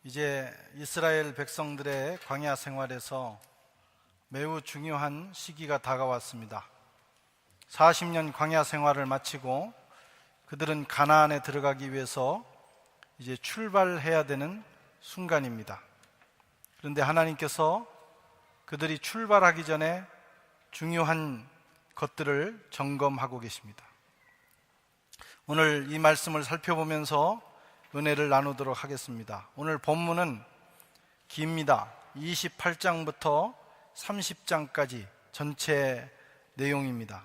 이제 이스라엘 백성들의 광야 생활에서 매우 중요한 시기가 다가왔습니다. 40년 광야 생활을 마치고 그들은 가나안에 들어가기 위해서 이제 출발해야 되는 순간입니다. 그런데 하나님께서 그들이 출발하기 전에 중요한 것들을 점검하고 계십니다. 오늘 이 말씀을 살펴보면서 은혜를 나누도록 하겠습니다. 오늘 본문은 깁니다. 28장부터 30장까지 전체 내용입니다.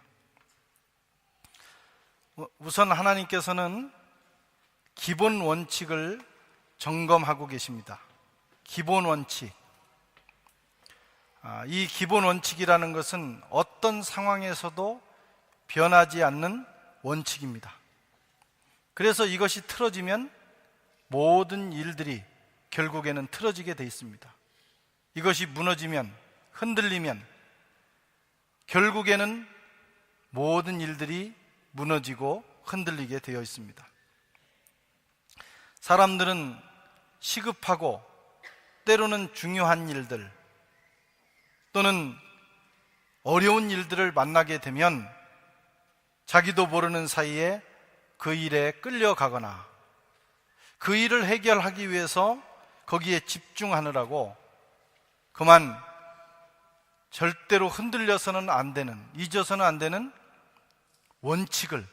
우선 하나님께서는 기본 원칙을 점검하고 계십니다. 기본 원칙. 이 기본 원칙이라는 것은 어떤 상황에서도 변하지 않는 원칙입니다. 그래서 이것이 틀어지면 모든 일들이 결국에는 틀어지게 돼 있습니다. 이것이 무너지면, 흔들리면 결국에는 모든 일들이 무너지고 흔들리게 되어 있습니다. 사람들은 시급하고 때로는 중요한 일들 또는 어려운 일들을 만나게 되면 자기도 모르는 사이에 그 일에 끌려가거나 그 일을 해결하기 위해서 거기에 집중하느라고 그만 절대로 흔들려서는 안 되는, 잊어서는 안 되는 원칙을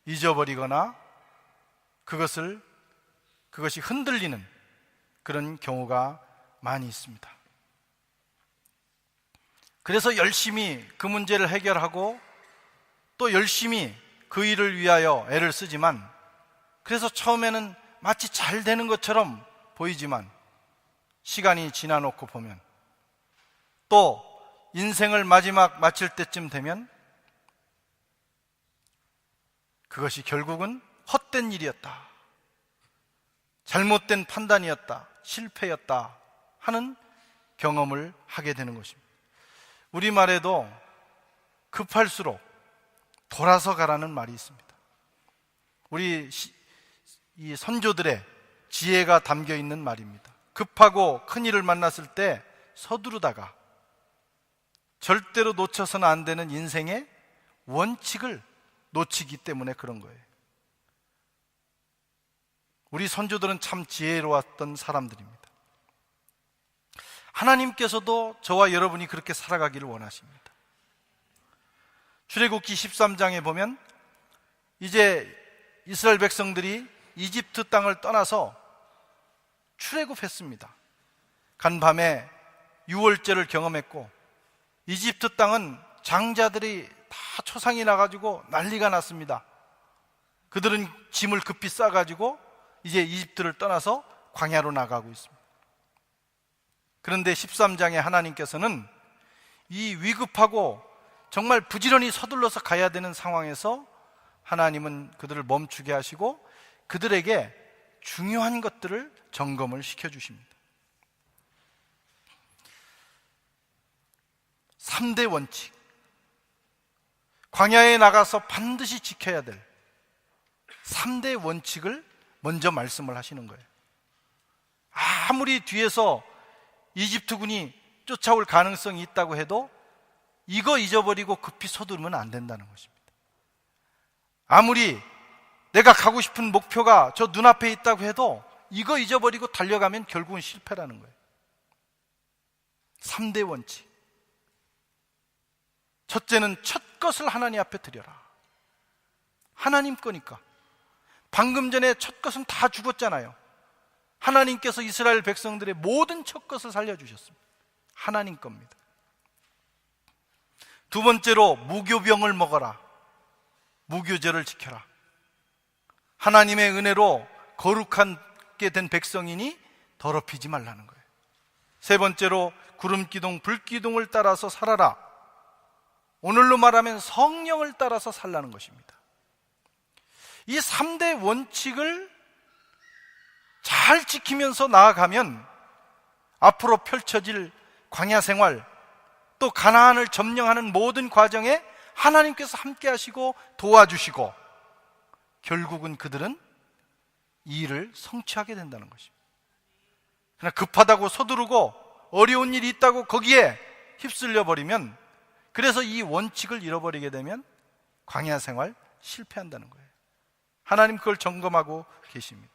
잊어버리거나 그것이 흔들리는 그런 경우가 많이 있습니다. 그래서 열심히 그 문제를 해결하고 또 열심히 그 일을 위하여 애를 쓰지만 그래서 처음에는 마치 잘 되는 것처럼 보이지만 시간이 지나놓고 보면 또 인생을 마칠 때쯤 되면 그것이 결국은 헛된 일이었다, 잘못된 판단이었다, 실패였다 하는 경험을 하게 되는 것입니다. 우리말에도 급할수록 돌아서 가라는 말이 있습니다. 우리 이 선조들의 지혜가 담겨 있는 말입니다. 급하고 큰 일을 만났을 때 서두르다가 절대로 놓쳐서는 안 되는 인생의 원칙을 놓치기 때문에 그런 거예요. 우리 선조들은 참 지혜로웠던 사람들입니다. 하나님께서도 저와 여러분이 그렇게 살아가기를 원하십니다. 출애굽기 13장에 보면 이제 이스라엘 백성들이 이집트 땅을 떠나서 출애굽했습니다. 간밤에 유월절을 경험했고 이집트 땅은 장자들이 다 초상이 나가지고 난리가 났습니다. 그들은 짐을 급히 싸가지고 이제 이집트를 떠나서 광야로 나가고 있습니다. 그런데 13장에 하나님께서는 이 위급하고 정말 부지런히 서둘러서 가야 되는 상황에서 하나님은 그들을 멈추게 하시고 그들에게 중요한 것들을 점검을 시켜주십니다. 3대 원칙, 광야에 나가서 반드시 지켜야 될 3대 원칙을 먼저 말씀을 하시는 거예요. 아무리 뒤에서 이집트군이 쫓아올 가능성이 있다고 해도 이거 잊어버리고 급히 서두르면 안 된다는 것입니다. 아무리 내가 가고 싶은 목표가 저 눈앞에 있다고 해도 이거 잊어버리고 달려가면 결국은 실패라는 거예요. 3대 원칙. 첫째는 첫 것을 하나님 앞에 드려라. 하나님 거니까. 방금 전에 첫 것은 다 죽었잖아요. 하나님께서 이스라엘 백성들의 모든 첫 것을 살려주셨습니다. 하나님 겁니다. 두 번째로 무교병을 먹어라. 무교절을 지켜라. 하나님의 은혜로 거룩하게 된 백성이니 더럽히지 말라는 거예요. 세 번째로 구름기둥, 불기둥을 따라서 살아라. 오늘로 말하면 성령을 따라서 살라는 것입니다. 이 3대 원칙을 잘 지키면서 나아가면 앞으로 펼쳐질 광야 생활 또 가나안을 점령하는 모든 과정에 하나님께서 함께 하시고 도와주시고 결국은 그들은 이 일을 성취하게 된다는 것입니다. 그냥 급하다고 서두르고 어려운 일이 있다고 거기에 휩쓸려 버리면, 그래서 이 원칙을 잃어버리게 되면 광야 생활 실패한다는 거예요. 하나님 그걸 점검하고 계십니다.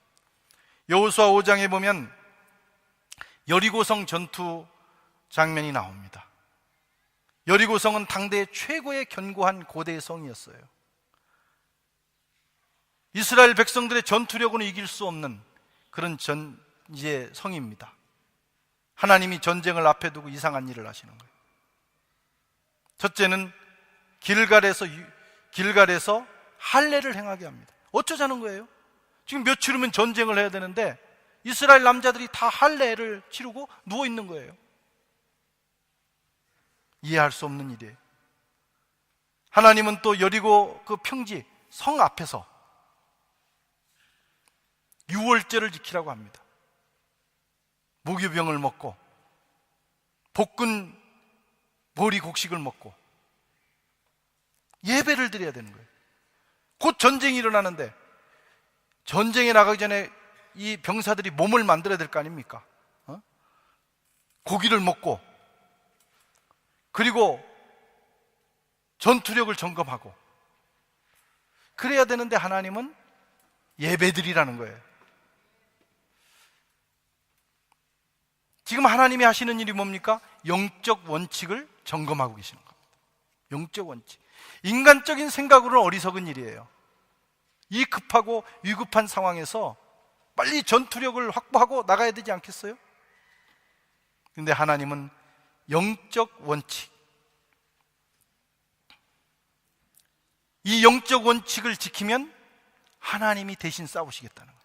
여호수아 5장에 보면 여리고성 전투 장면이 나옵니다. 여리고성은 당대 최고의 견고한 고대의 성이었어요. 이스라엘 백성들의 전투력으로 이길 수 없는 그런 이제 성입니다. 하나님이 전쟁을 앞에 두고 이상한 일을 하시는 거예요. 첫째는 길갈에서 할례를 행하게 합니다. 어쩌자는 거예요? 지금 며칠 후면 전쟁을 해야 되는데 이스라엘 남자들이 다 할례를 치르고 누워 있는 거예요. 이해할 수 없는 일이에요. 하나님은 또 여리고 그 평지 성 앞에서 유월절을 지키라고 합니다. 무교병을 먹고 볶은 보리 곡식을 먹고 예배를 드려야 되는 거예요. 곧 전쟁이 일어나는데 전쟁에 나가기 전에 이 병사들이 몸을 만들어야 될 거 아닙니까? 고기를 먹고 그리고 전투력을 점검하고 그래야 되는데 하나님은 예배드리라는 거예요. 지금 하나님이 하시는 일이 뭡니까? 영적 원칙을 점검하고 계시는 겁니다. 영적 원칙. 인간적인 생각으로는 어리석은 일이에요. 이 급하고 위급한 상황에서 빨리 전투력을 확보하고 나가야 되지 않겠어요? 그런데 하나님은 영적 원칙, 이 영적 원칙을 지키면 하나님이 대신 싸우시겠다는 거예요.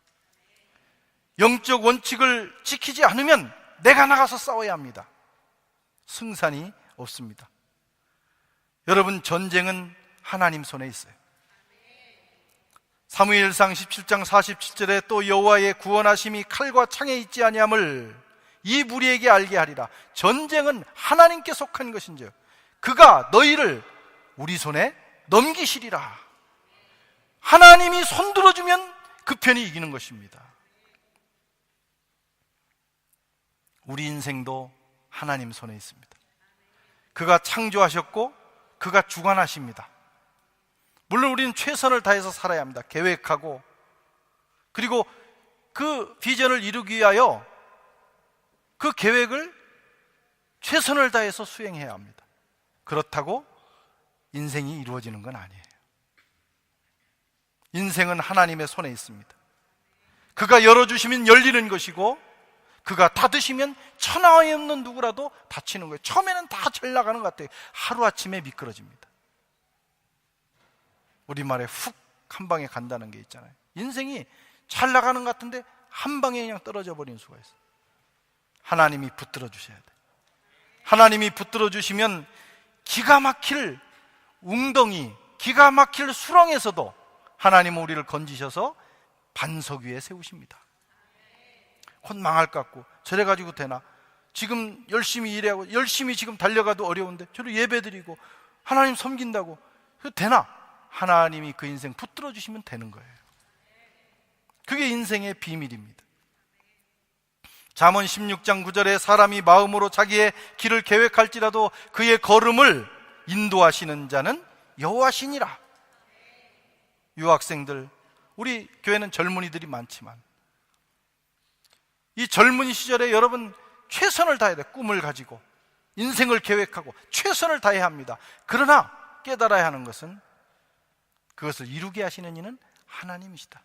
영적 원칙을 지키지 않으면 내가 나가서 싸워야 합니다. 승산이 없습니다. 여러분, 전쟁은 하나님 손에 있어요. 사무엘상 17장 47절에 또 여호와의 구원하심이 칼과 창에 있지 아니함을 이 무리에게 알게 하리라. 전쟁은 하나님께 속한 것인지 그가 너희를 우리 손에 넘기시리라. 하나님이 손들어주면 그 편이 이기는 것입니다. 우리 인생도 하나님 손에 있습니다. 그가 창조하셨고 그가 주관하십니다. 물론 우리는 최선을 다해서 살아야 합니다. 계획하고 그리고 그 비전을 이루기 위하여 그 계획을 최선을 다해서 수행해야 합니다. 그렇다고 인생이 이루어지는 건 아니에요. 인생은 하나님의 손에 있습니다. 그가 열어주시면 열리는 것이고 그가 닫으시면 천하에 없는 누구라도 닫히는 거예요. 처음에는 다 잘 나가는 것 같아요. 하루아침에 미끄러집니다. 우리말에 훅 한 방에 간다는 게 있잖아요. 인생이 잘 나가는 것 같은데 한 방에 그냥 떨어져 버리는 수가 있어요. 하나님이 붙들어 주셔야 돼요. 하나님이 붙들어 주시면 기가 막힐 웅덩이, 기가 막힐 수렁에서도 하나님은 우리를 건지셔서 반석 위에 세우십니다. 곧 망할 것 같고 저래 가지고 되나? 지금 열심히 일하고 열심히 지금 달려가도 어려운데 저를 예배드리고 하나님 섬긴다고 되나? 하나님이 그 인생 붙들어 주시면 되는 거예요. 그게 인생의 비밀입니다. 잠언 16장 9절에 사람이 마음으로 자기의 길을 계획할지라도 그의 걸음을 인도하시는 자는 여호와시니라. 유학생들, 우리 교회는 젊은이들이 많지만 이 젊은이 시절에 여러분 최선을 다해야 돼요. 꿈을 가지고 인생을 계획하고 최선을 다해야 합니다. 그러나 깨달아야 하는 것은 그것을 이루게 하시는 이는 하나님이시다.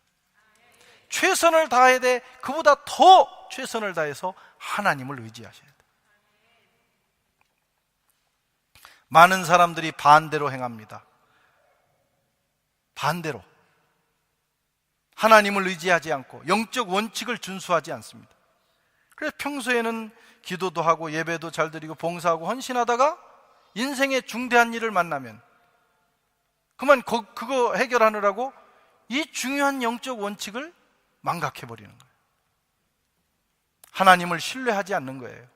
최선을 다해야 돼. 그보다 더 최선을 다해서 하나님을 의지하셔야 돼. 많은 사람들이 반대로 행합니다. 반대로 하나님을 의지하지 않고 영적 원칙을 준수하지 않습니다. 그래서 평소에는 기도도 하고 예배도 잘 드리고 봉사하고 헌신하다가 인생의 중대한 일을 만나면 그만 그거 해결하느라고 이 중요한 영적 원칙을 망각해버리는 거예요. 하나님을 신뢰하지 않는 거예요.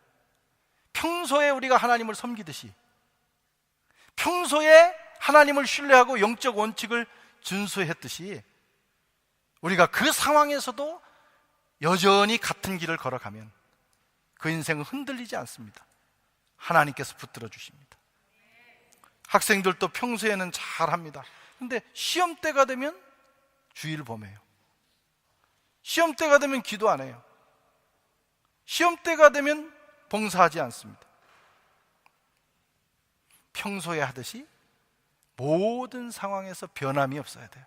평소에 우리가 하나님을 섬기듯이 평소에 하나님을 신뢰하고 영적 원칙을 준수했듯이 우리가 그 상황에서도 여전히 같은 길을 걸어가면 그 인생은 흔들리지 않습니다. 하나님께서 붙들어 주십니다. 학생들도 평소에는 잘합니다. 근데 시험 때가 되면 주의를 범해요. 시험 때가 되면 기도 안 해요. 시험 때가 되면 봉사하지 않습니다. 평소에 하듯이 모든 상황에서 변함이 없어야 돼요.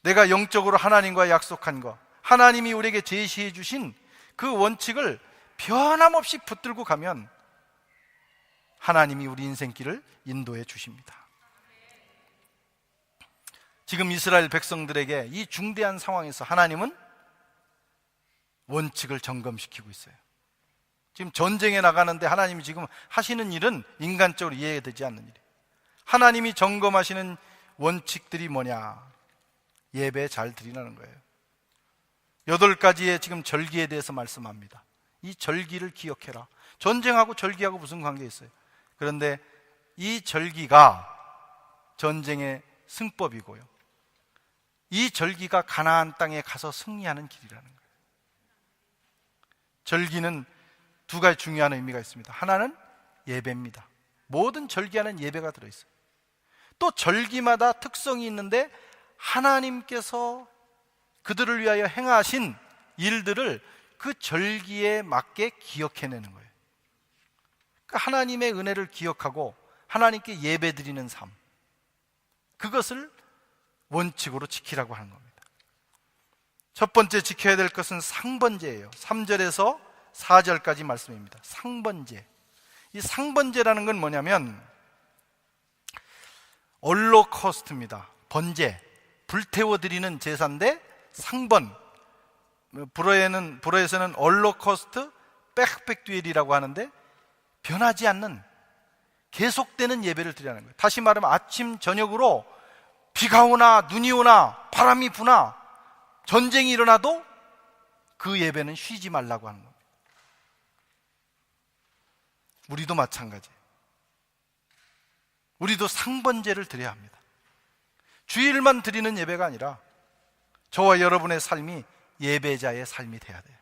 내가 영적으로 하나님과 약속한 것, 하나님이 우리에게 제시해 주신 그 원칙을 변함없이 붙들고 가면 하나님이 우리 인생길을 인도해 주십니다. 지금 이스라엘 백성들에게 이 중대한 상황에서 하나님은 원칙을 점검시키고 있어요. 지금 전쟁에 나가는데 하나님이 지금 하시는 일은 인간적으로 이해되지 않는 일이에요. 하나님이 점검하시는 원칙들이 뭐냐? 예배 잘 드리라는 거예요. 8가지의 지금 절기에 대해서 말씀합니다. 이 절기를 기억해라. 전쟁하고 절기하고 무슨 관계 있어요? 그런데 이 절기가 전쟁의 승법이고요, 이 절기가 가나안 땅에 가서 승리하는 길이라는 거예요. 절기는 2가지 중요한 의미가 있습니다. 하나는 예배입니다. 모든 절기 안에는 예배가 들어있어요. 또 절기마다 특성이 있는데 하나님께서 그들을 위하여 행하신 일들을 그 절기에 맞게 기억해내는 거예요. 그러니까 하나님의 은혜를 기억하고 하나님께 예배드리는 삶, 그것을 원칙으로 지키라고 하는 겁니다. 첫 번째 지켜야 될 것은 상번제예요. 3절에서 4절까지 말씀입니다. 상번제. 이 상번제라는 건 뭐냐면 올로코스트입니다. 번제, 불태워드리는 제사인데 상번, 불어에서는 올로코스트 백백듀엘이라고 하는데 변하지 않는 계속되는 예배를 드리는 거예요. 다시 말하면 아침 저녁으로 비가 오나 눈이 오나 바람이 부나 전쟁이 일어나도 그 예배는 쉬지 말라고 하는 겁니다. 우리도 마찬가지예요. 우리도 상번제를 드려야 합니다. 주일만 드리는 예배가 아니라 저와 여러분의 삶이 예배자의 삶이 돼야 돼요.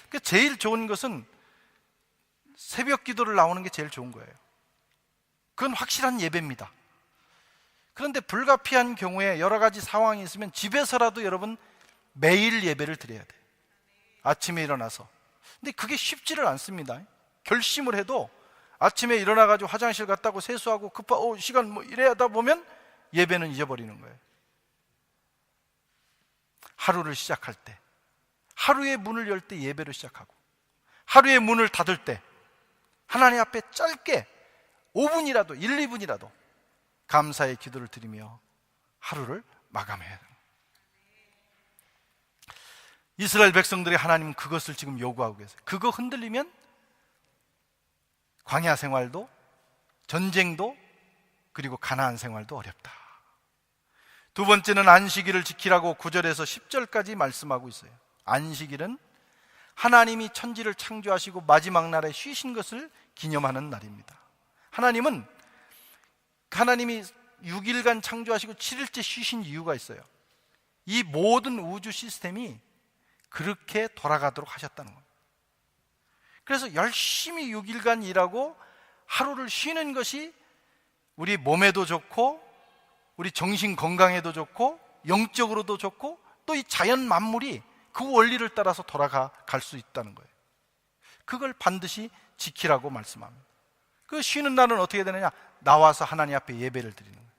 그러니까 제일 좋은 것은 새벽 기도를 나오는 게 제일 좋은 거예요. 그건 확실한 예배입니다. 그런데 불가피한 경우에 여러 가지 상황이 있으면 집에서라도 여러분 매일 예배를 드려야 돼요. 아침에 일어나서. 근데 그게 쉽지를 않습니다. 결심을 해도 아침에 일어나가지고 화장실 갔다고 세수하고 시간 뭐 이래야다 보면 예배는 잊어버리는 거예요. 하루를 시작할 때, 하루의 문을 열 때 예배로 시작하고, 하루의 문을 닫을 때 하나님 앞에 짧게 5분이라도 1, 2분이라도 감사의 기도를 드리며 하루를 마감해야 돼요. 이스라엘 백성들이 하나님은 그것을 지금 요구하고 계세요. 그거 흔들리면 광야 생활도, 전쟁도, 그리고 가나안 생활도 어렵다. 두 번째는 안식일을 지키라고 9절에서 10절까지 말씀하고 있어요. 안식일은 하나님이 천지를 창조하시고 마지막 날에 쉬신 것을 기념하는 날입니다. 하나님이 6일간 창조하시고 7일째 쉬신 이유가 있어요. 이 모든 우주 시스템이 그렇게 돌아가도록 하셨다는 겁니다. 그래서 열심히 6일간 일하고 하루를 쉬는 것이 우리 몸에도 좋고 우리 정신 건강에도 좋고 영적으로도 좋고 또 이 자연 만물이 그 원리를 따라서 돌아갈 수 있다는 거예요. 그걸 반드시 지키라고 말씀합니다. 그 쉬는 날은 어떻게 되느냐? 나와서 하나님 앞에 예배를 드리는 거예요.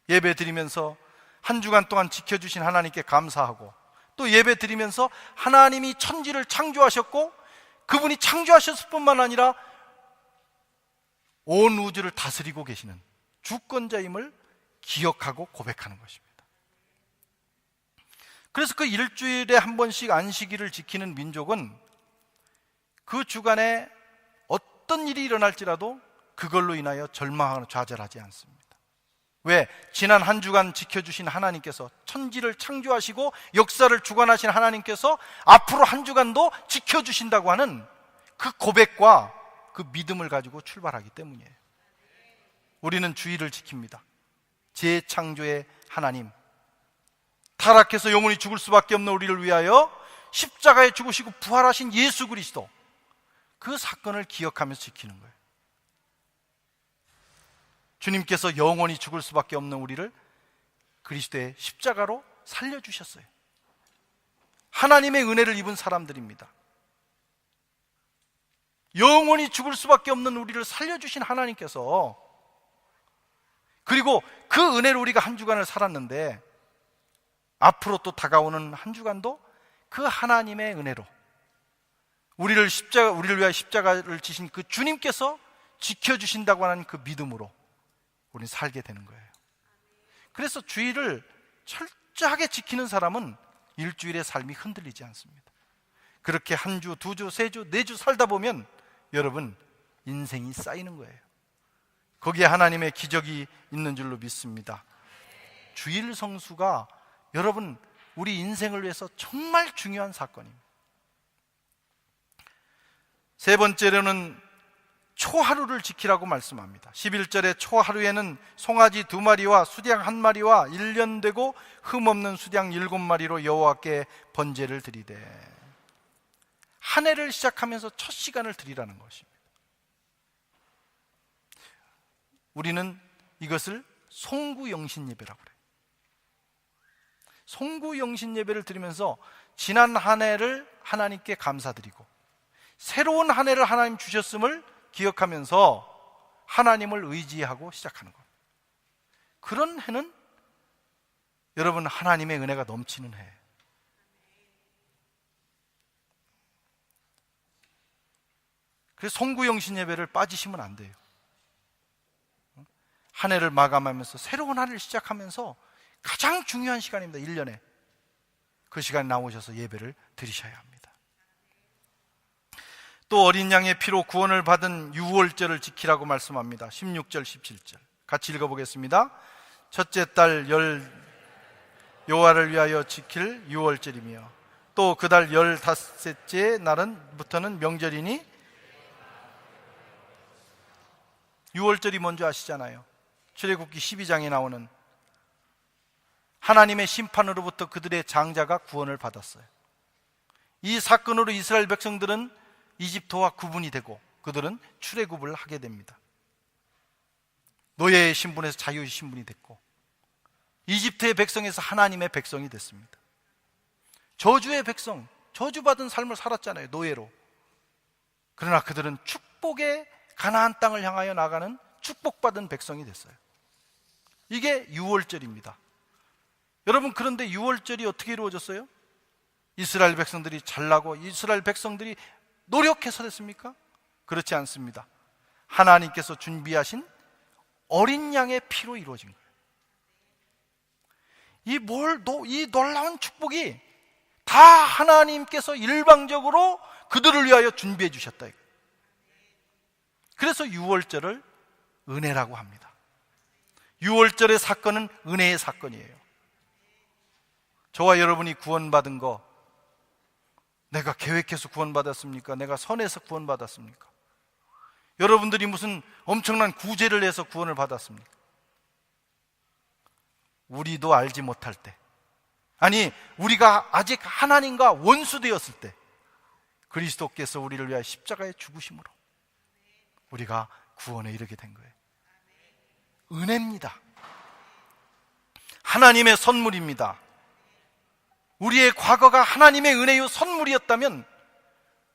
예배 드리면서 한 주간 동안 지켜주신 하나님께 감사하고, 또 예배 드리면서 하나님이 천지를 창조하셨고 그분이 창조하셨을 뿐만 아니라 온 우주를 다스리고 계시는 주권자임을 기억하고 고백하는 것입니다. 그래서 그 일주일에 한 번씩 안식일을 지키는 민족은 그 주간에 어떤 일이 일어날지라도 그걸로 인하여 절망하거나 좌절하지 않습니다. 왜? 지난 한 주간 지켜주신 하나님께서, 천지를 창조하시고 역사를 주관하신 하나님께서 앞으로 한 주간도 지켜주신다고 하는 그 고백과 그 믿음을 가지고 출발하기 때문이에요. 우리는 주일을 지킵니다. 재창조의 하나님, 타락해서 영원히 죽을 수밖에 없는 우리를 위하여 십자가에 죽으시고 부활하신 예수 그리스도, 그 사건을 기억하면서 지키는 거예요. 주님께서 영원히 죽을 수밖에 없는 우리를 그리스도의 십자가로 살려주셨어요. 하나님의 은혜를 입은 사람들입니다. 영원히 죽을 수밖에 없는 우리를 살려주신 하나님께서, 그리고 그 은혜로 우리가 한 주간을 살았는데 앞으로 또 다가오는 한 주간도 그 하나님의 은혜로 우리를 위하여 십자가를 지신 그 주님께서 지켜주신다고 하는 그 믿음으로 우리는 살게 되는 거예요. 그래서 주일을 철저하게 지키는 사람은 일주일의 삶이 흔들리지 않습니다. 그렇게 한 주, 두 주, 세 주, 네 주 살다 보면 여러분 인생이 쌓이는 거예요. 거기에 하나님의 기적이 있는 줄로 믿습니다. 주일 성수가 여러분 우리 인생을 위해서 정말 중요한 사건입니다. 세 번째로는 초하루를 지키라고 말씀합니다. 11절에 초하루에는 송아지 2마리와 수양 1마리와 1년 되고 흠없는 수양 7마리로 여호와께 번제를 드리되, 한 해를 시작하면서 첫 시간을 드리라는 것입니다. 우리는 이것을 송구영신 예배라고 그래요. 송구영신 예배를 드리면서 지난 한 해를 하나님께 감사드리고 새로운 한 해를 하나님 주셨음을 기억하면서 하나님을 의지하고 시작하는 것. 그런 해는 여러분 하나님의 은혜가 넘치는 해. 그래서 송구영신 예배를 빠지시면 안 돼요. 한 해를 마감하면서 새로운 한 해를 시작하면서 가장 중요한 시간입니다. 1년에 그 시간에 나오셔서 예배를 드리셔야 합니다. 또 어린 양의 피로 구원을 받은 유월절을 지키라고 말씀합니다. 16절 17절 같이 읽어보겠습니다. 첫째 달 여호와를 위하여 지킬 유월절이며 또 그 달 15째 날은부터는 명절이니, 유월절이 뭔지 아시잖아요. 출애굽기 12장에 나오는 하나님의 심판으로부터 그들의 장자가 구원을 받았어요. 이 사건으로 이스라엘 백성들은 이집트와 구분이 되고 그들은 출애굽을 하게 됩니다. 노예의 신분에서 자유의 신분이 됐고 이집트의 백성에서 하나님의 백성이 됐습니다. 저주의 백성, 저주받은 삶을 살았잖아요. 노예로. 그러나 그들은 축복의 가나안 땅을 향하여 나가는 축복받은 백성이 됐어요. 이게 유월절입니다. 여러분, 그런데 유월절이 어떻게 이루어졌어요? 이스라엘 백성들이 잘나고 이스라엘 백성들이 노력해서 됐습니까? 그렇지 않습니다. 하나님께서 준비하신 어린 양의 피로 이루어진 거예요. 이 놀라운 축복이 다 하나님께서 일방적으로 그들을 위하여 준비해 주셨다. 그래서 유월절을 은혜라고 합니다. 유월절의 사건은 은혜의 사건이에요. 저와 여러분이 구원받은 거, 내가 계획해서 구원받았습니까? 내가 선해서 구원받았습니까? 여러분들이 무슨 엄청난 구제를 해서 구원을 받았습니까? 우리도 알지 못할 때, 아니 우리가 아직 하나님과 원수되었을 때 그리스도께서 우리를 위하여 십자가에 죽으심으로 우리가 구원에 이르게 된 거예요. 은혜입니다. 하나님의 선물입니다. 우리의 과거가 하나님의 은혜의 선물이었다면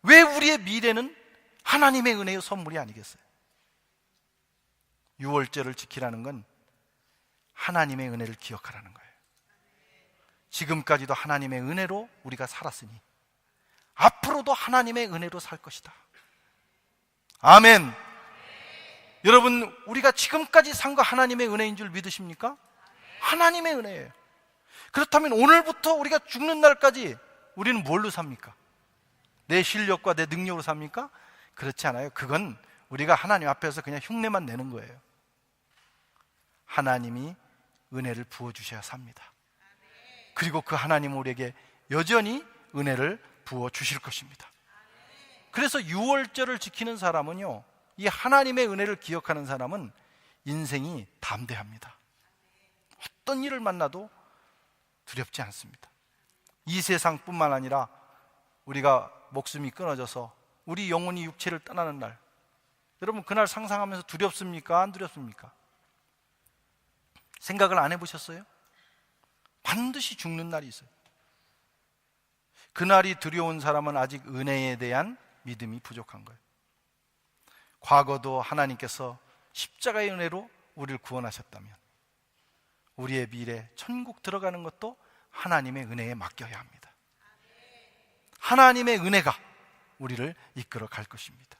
왜 우리의 미래는 하나님의 은혜의 선물이 아니겠어요? 유월절을 지키라는 건 하나님의 은혜를 기억하라는 거예요. 지금까지도 하나님의 은혜로 우리가 살았으니 앞으로도 하나님의 은혜로 살 것이다. 아멘. 여러분, 우리가 지금까지 산 거 하나님의 은혜인 줄 믿으십니까? 하나님의 은혜예요. 그렇다면 오늘부터 우리가 죽는 날까지 우리는 뭘로 삽니까? 내 실력과 내 능력으로 삽니까? 그렇지 않아요. 그건 우리가 하나님 앞에서 그냥 흉내만 내는 거예요. 하나님이 은혜를 부어주셔야 삽니다. 그리고 그 하나님은 우리에게 여전히 은혜를 부어주실 것입니다. 그래서 유월절을 지키는 사람은요, 이 하나님의 은혜를 기억하는 사람은 인생이 담대합니다. 어떤 일을 만나도 두렵지 않습니다. 이 세상뿐만 아니라 우리가 목숨이 끊어져서 우리 영혼이 육체를 떠나는 날, 여러분 그날 상상하면서 두렵습니까? 안 두렵습니까? 생각을 안 해보셨어요? 반드시 죽는 날이 있어요. 그날이 두려운 사람은 아직 은혜에 대한 믿음이 부족한 거예요. 과거도 하나님께서 십자가의 은혜로 우리를 구원하셨다면 우리의 미래 천국 들어가는 것도 하나님의 은혜에 맡겨야 합니다. 하나님의 은혜가 우리를 이끌어 갈 것입니다.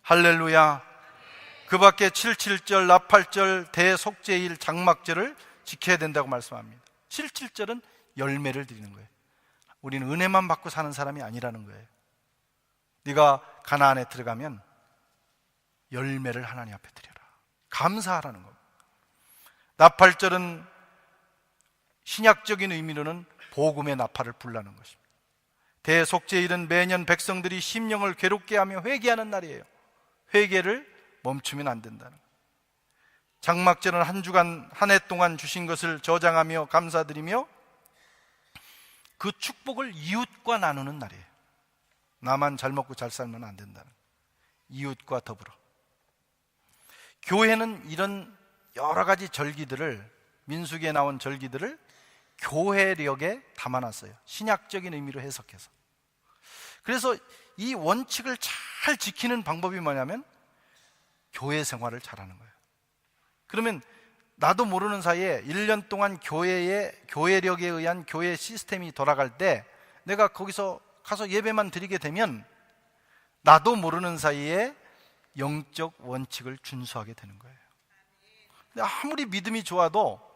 할렐루야. 그 밖에 77절, 나팔절, 대속죄일, 장막절을 지켜야 된다고 말씀합니다. 77절은 열매를 드리는 거예요. 우리는 은혜만 받고 사는 사람이 아니라는 거예요. 네가 가나안에 들어가면 열매를 하나님 앞에 드려라. 감사하라는 겁니다. 나팔절은 신약적인 의미로는 복음의 나팔을 불라는 것입니다. 대속죄일은 매년 백성들이 심령을 괴롭게 하며 회개하는 날이에요. 회개를 멈추면 안 된다는 거예요. 장막절은 한 주간 한 해 동안 주신 것을 저장하며 감사드리며 그 축복을 이웃과 나누는 날이에요. 나만 잘 먹고 잘 살면 안 된다는 거예요. 이웃과 더불어. 교회는 이런 여러 가지 절기들을, 민수기에 나온 절기들을 교회력에 담아놨어요. 신약적인 의미로 해석해서. 그래서 이 원칙을 잘 지키는 방법이 뭐냐면 교회 생활을 잘하는 거예요. 그러면 나도 모르는 사이에 1년 동안 교회력에 의한 교회 시스템이 돌아갈 때 내가 거기서 가서 예배만 드리게 되면 나도 모르는 사이에 영적 원칙을 준수하게 되는 거예요. 근데 아무리 믿음이 좋아도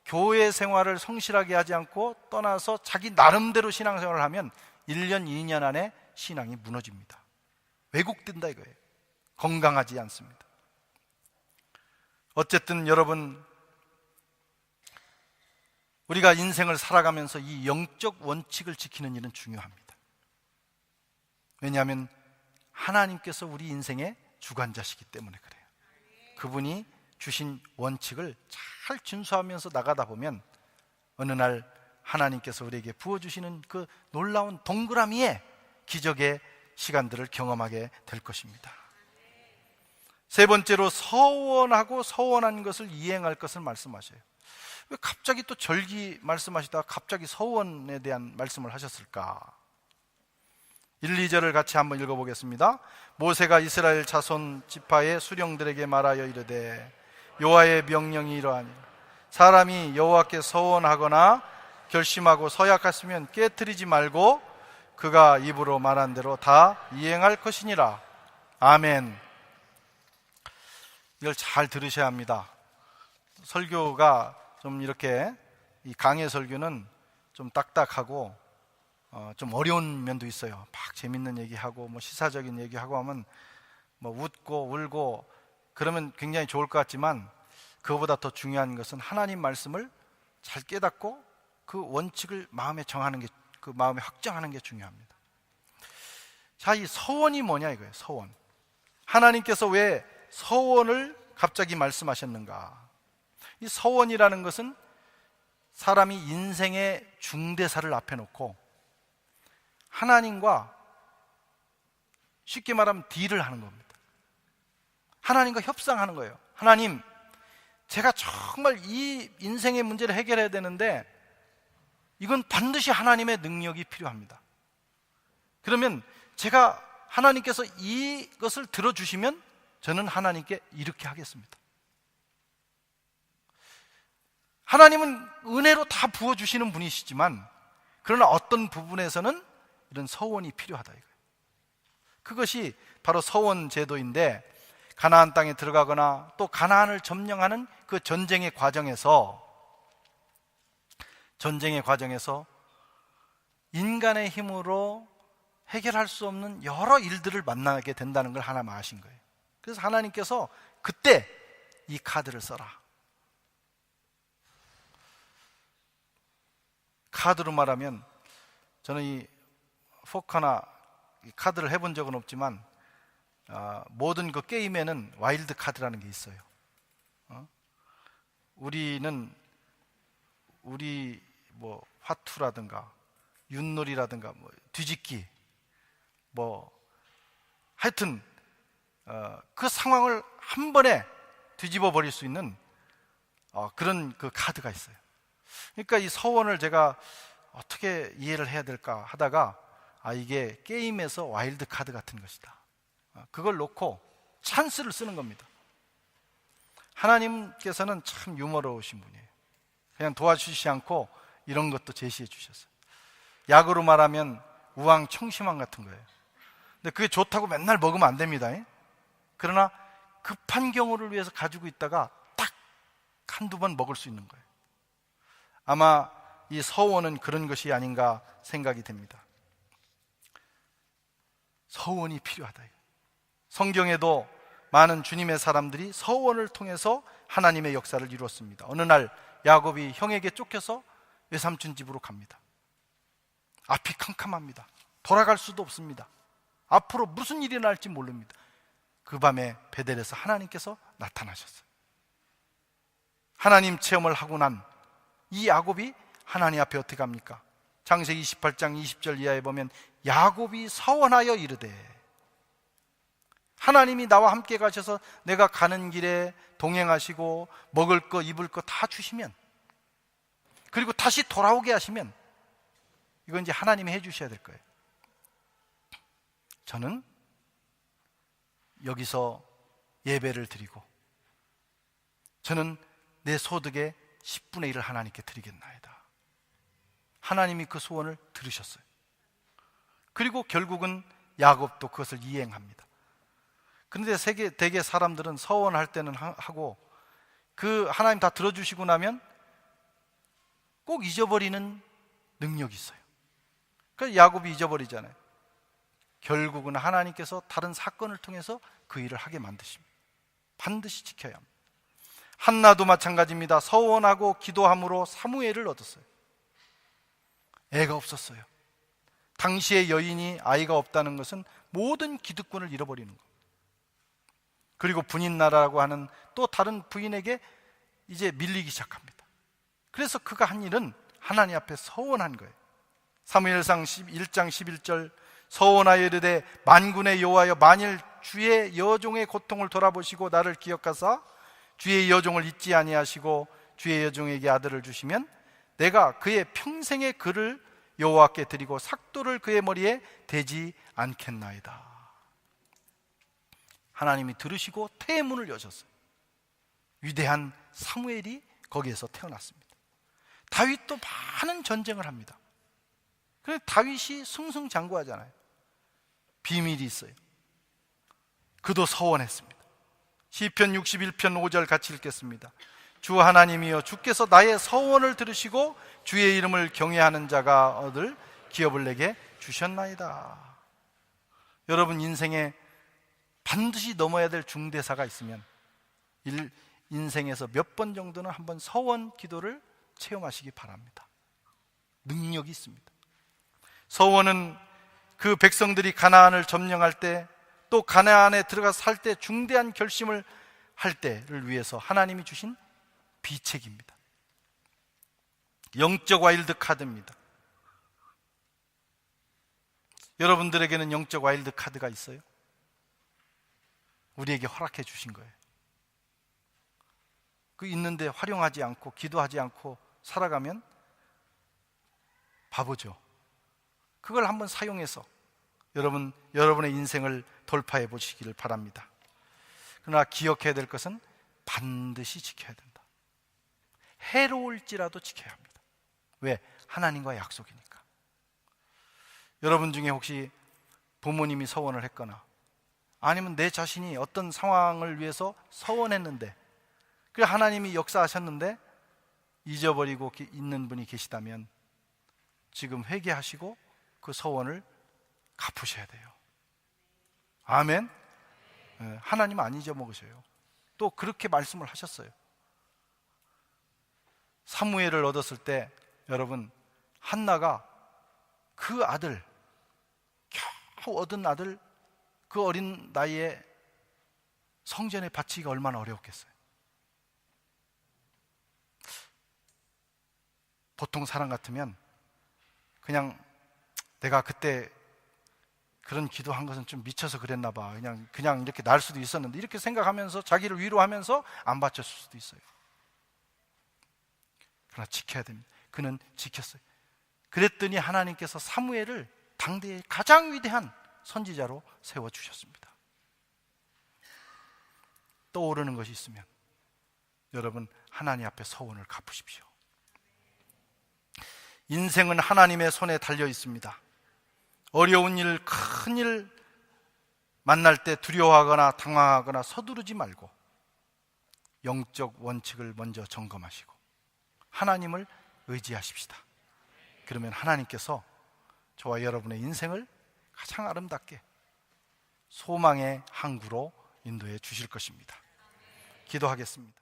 교회 생활을 성실하게 하지 않고 떠나서 자기 나름대로 신앙생활을 하면 1년, 2년 안에 신앙이 무너집니다. 왜곡된다 이거예요. 건강하지 않습니다. 어쨌든 여러분, 우리가 인생을 살아가면서 이 영적 원칙을 지키는 일은 중요합니다. 왜냐하면 하나님께서 우리 인생의 주관자시기 때문에 그래요. 그분이 주신 원칙을 잘 준수하면서 나가다 보면 어느 날 하나님께서 우리에게 부어주시는 그 놀라운 동그라미의 기적의 시간들을 경험하게 될 것입니다. 세 번째로 서원하고 서원한 것을 이행할 것을 말씀하셔요. 왜 갑자기 또 절기 말씀하시다가 갑자기 서원에 대한 말씀을 하셨을까? 1, 2절을 같이 한번 읽어보겠습니다. 모세가 이스라엘 자손 지파의 수령들에게 말하여 이르되 여호와의 명령이 이러하니 사람이 여호와께 서원하거나 결심하고 서약했으면 깨트리지 말고 그가 입으로 말한 대로 다 이행할 것이니라. 아멘. 이걸 잘 들으셔야 합니다. 설교가 좀 이렇게, 이 강의 설교는 좀 딱딱하고 좀 어려운 면도 있어요. 막 재밌는 얘기하고 뭐 시사적인 얘기하고 하면 뭐 웃고 울고 그러면 굉장히 좋을 것 같지만 그거보다 더 중요한 것은 하나님 말씀을 잘 깨닫고 그 원칙을 마음에 정하는 게, 그 마음에 확정하는 게 중요합니다. 자, 이 서원이 뭐냐 이거예요. 서원. 하나님께서 왜 서원을 갑자기 말씀하셨는가? 이 서원이라는 것은 사람이 인생의 중대사를 앞에 놓고 하나님과 쉽게 말하면 딜을 하는 겁니다. 하나님과 협상하는 거예요. 하나님, 제가 정말 이 인생의 문제를 해결해야 되는데 이건 반드시 하나님의 능력이 필요합니다. 그러면 제가 하나님께서 이것을 들어주시면 저는 하나님께 이렇게 하겠습니다. 하나님은 은혜로 다 부어주시는 분이시지만 그러나 어떤 부분에서는 이런 서원이 필요하다 이거예요. 그것이 바로 서원 제도인데 가나안 땅에 들어가거나 또 가나안을 점령하는 그 전쟁의 과정에서 인간의 힘으로 해결할 수 없는 여러 일들을 만나게 된다는 걸 하나님 아신 거예요. 그래서 하나님께서 그때 이 카드를 써라. 카드로 말하면 저는 이 포커나 이 카드를 해본 적은 없지만 모든 그 게임에는 와일드 카드라는 게 있어요. 우리 뭐 화투라든가 윷놀이라든가 뭐 뒤집기, 뭐 하여튼 그 상황을 한 번에 뒤집어 버릴 수 있는 그런 그 카드가 있어요. 그러니까 이 서원을 제가 어떻게 이해를 해야 될까 하다가 이게 게임에서 와일드 카드 같은 것이다. 그걸 놓고 찬스를 쓰는 겁니다. 하나님께서는 참 유머러우신 분이에요. 그냥 도와주시지 않고 이런 것도 제시해 주셨어요. 약으로 말하면 우황청심환 같은 거예요. 근데 그게 좋다고 맨날 먹으면 안 됩니다. 그러나 급한 경우를 위해서 가지고 있다가 딱 한두 번 먹을 수 있는 거예요. 아마 이 서원은 그런 것이 아닌가 생각이 됩니다. 서원이 필요하다. 성경에도 많은 주님의 사람들이 서원을 통해서 하나님의 역사를 이루었습니다. 어느 날 야곱이 형에게 쫓겨서 외삼촌 집으로 갑니다. 앞이 캄캄합니다. 돌아갈 수도 없습니다. 앞으로 무슨 일이 날지 모릅니다. 그 밤에 베델에서 하나님께서 나타나셨어요. 하나님 체험을 하고 난 이 야곱이 하나님 앞에 어떻게 합니까? 창세기 28장 20절 이하에 보면 야곱이 서원하여 이르되, 하나님이 나와 함께 가셔서 내가 가는 길에 동행하시고 먹을 거 입을 거 다 주시면, 그리고 다시 돌아오게 하시면, 이건 이제 하나님이 해주셔야 될 거예요. 저는 여기서 예배를 드리고 저는 내 소득의 10분의 1을 하나님께 드리겠나이다. 하나님이 그 소원을 들으셨어요. 그리고 결국은 야곱도 그것을 이행합니다. 그런데 대개 사람들은 서원할 때는 하고 그 하나님 다 들어주시고 나면 꼭 잊어버리는 능력이 있어요. 그래서 야곱이 잊어버리잖아요. 결국은 하나님께서 다른 사건을 통해서 그 일을 하게 만드십니다. 반드시 지켜야 합니다. 한나도 마찬가지입니다. 서원하고 기도함으로 사무엘을 얻었어요. 애가 없었어요. 당시의 여인이 아이가 없다는 것은 모든 기득권을 잃어버리는 거예요. 그리고 부인나라라고 하는 또 다른 부인에게 이제 밀리기 시작합니다. 그래서 그가 한 일은 하나님 앞에 서원한 거예요. 사무엘상 1장 11절, 서원하여 이르되 만군의 여호와여, 만일 주의 여종의 고통을 돌아보시고 나를 기억하사 주의 여종을 잊지 아니하시고 주의 여종에게 아들을 주시면 내가 그의 평생의 글을 여호와께 드리고 삭도를 그의 머리에 대지 않겠나이다. 하나님이 들으시고 태의 문을 여셨어요. 위대한 사무엘이 거기에서 태어났습니다. 다윗도 많은 전쟁을 합니다. 그래서 다윗이 승승장구하잖아요. 비밀이 있어요. 그도 서원했습니다. 시편 61편 5절 같이 읽겠습니다. 주 하나님이여, 주께서 나의 서원을 들으시고 주의 이름을 경외하는 자가 얻을 기업을 내게 주셨나이다. 여러분 인생에 반드시 넘어야 될 중대사가 있으면 인생에서 몇 번 정도는 한번 서원 기도를 체험하시기 바랍니다. 능력이 있습니다. 서원은 그 백성들이 가나안을 점령할 때, 또 가나안에 들어가 살 때 중대한 결심을 할 때를 위해서 하나님이 주신 비책입니다. 영적 와일드 카드입니다. 여러분들에게는 영적 와일드 카드가 있어요? 우리에게 허락해 주신 거예요. 그 있는데 활용하지 않고 기도하지 않고 살아가면 바보죠. 그걸 한번 사용해서 여러분의 인생을 돌파해 보시기를 바랍니다. 그러나 기억해야 될 것은 반드시 지켜야 된다. 해로울지라도 지켜야 합니다. 왜? 하나님과 약속이니까. 여러분 중에 혹시 부모님이 서원을 했거나 아니면 내 자신이 어떤 상황을 위해서 서원했는데 그 하나님이 역사하셨는데 잊어버리고 있는 분이 계시다면 지금 회개하시고 그 서원을 갚으셔야 돼요. 아멘. 하나님 안 잊어먹으셔요. 또 그렇게 말씀을 하셨어요. 사무엘을 얻었을 때 여러분, 한나가 그 아들, 겨우 얻은 아들, 그 어린 나이에 성전에 바치기가 얼마나 어려웠겠어요. 보통 사람 같으면 그냥 내가 그때 그런 기도한 것은 좀 미쳐서 그랬나 봐. 그냥 이렇게 날 수도 있었는데, 이렇게 생각하면서 자기를 위로하면서 안 바쳤을 수도 있어요. 그러나 지켜야 됩니다. 그는 지켰어요. 그랬더니 하나님께서 사무엘을 당대의 가장 위대한 선지자로 세워주셨습니다. 떠오르는 것이 있으면 여러분, 하나님 앞에 서원을 갚으십시오. 인생은 하나님의 손에 달려 있습니다. 어려운 일, 큰 일 만날 때 두려워하거나 당황하거나 서두르지 말고 영적 원칙을 먼저 점검하시고 하나님을 의지하십시다. 그러면 하나님께서 저와 여러분의 인생을 가장 아름답게 소망의 항구로 인도해 주실 것입니다. 기도하겠습니다.